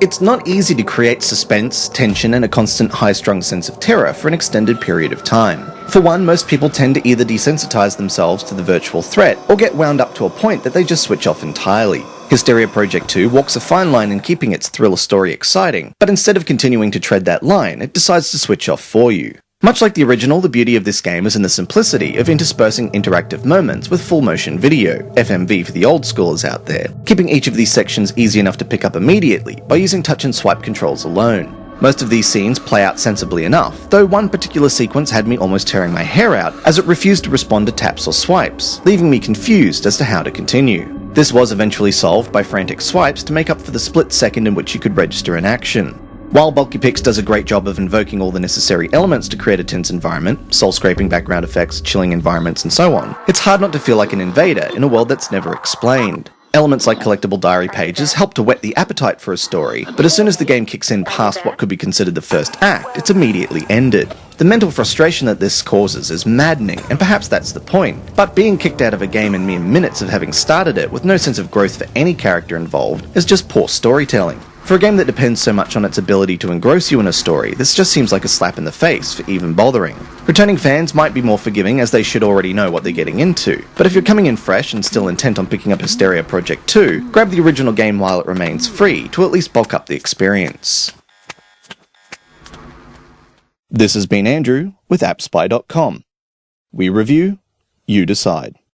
It's not easy to create suspense, tension, and a constant high-strung sense of terror for an extended period of time. For one, most people tend to either desensitize themselves to the virtual threat or get wound up to a point that they just switch off entirely. Hysteria Project 2 walks a fine line in keeping its thriller story exciting, but instead of continuing to tread that line, it decides to switch off for you. Much like the original, the beauty of this game is in the simplicity of interspersing interactive moments with full motion video, FMV for the old schoolers out there, keeping each of these sections easy enough to pick up immediately by using touch and swipe controls alone. Most of these scenes play out sensibly enough, though one particular sequence had me almost tearing my hair out as it refused to respond to taps or swipes, leaving me confused as to how to continue. This was eventually solved by frantic swipes to make up for the split second in which you could register an action. While Bulky Pix does a great job of invoking all the necessary elements to create a tense environment, soul-scraping background effects, chilling environments, and so on, it's hard not to feel like an invader in a world that's never explained. Elements like collectible diary pages help to whet the appetite for a story, but as soon as the game kicks in past what could be considered the first act, it's immediately ended. The mental frustration that this causes is maddening, and perhaps that's the point, but being kicked out of a game in mere minutes of having started it with no sense of growth for any character involved is just poor storytelling. For a game that depends so much on its ability to engross you in a story, this just seems like a slap in the face for even bothering. Returning fans might be more forgiving as they should already know what they're getting into, but if you're coming in fresh and still intent on picking up Hysteria Project 2, grab the original game while it remains free to at least bulk up the experience. This has been Andrew with AppSpy.com. We review, you decide.